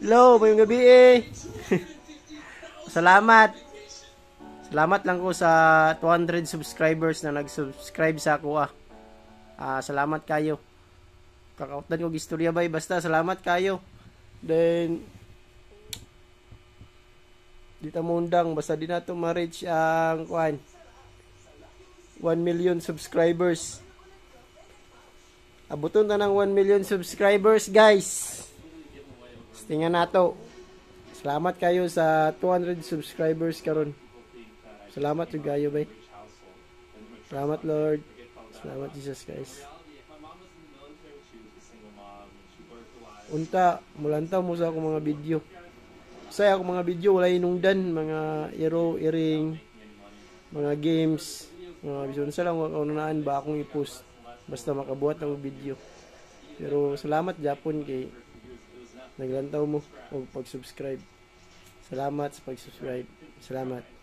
Hello, mayong gabi eh. Salamat. Salamat lang ko sa 200 subscribers na nag-subscribe sa ako ah. Salamat kayo. Kakautan ko gistorya bay, basta salamat kayo. Then di ta mundang basta di nato ma-reach ang 1 million subscribers. Abuton na ng 1 million subscribers, guys. Tingnan nato. Salamat kayo sa 200 subscribers karon. Salamat yung gayo, bay. Salamat, Lord. Salamat, Jesus, guys. Unta, mulantaw mo sa akong mga video. Sa akong mga video, wala inungdan. Mga iro, iring, mga games, mga bisun sa lang, unaan ba akong i-post. Basta makabuhat ng video. Pero salamat, Japon, kay naglantaw mo o pag-subscribe. Salamat sa pag-subscribe. Salamat.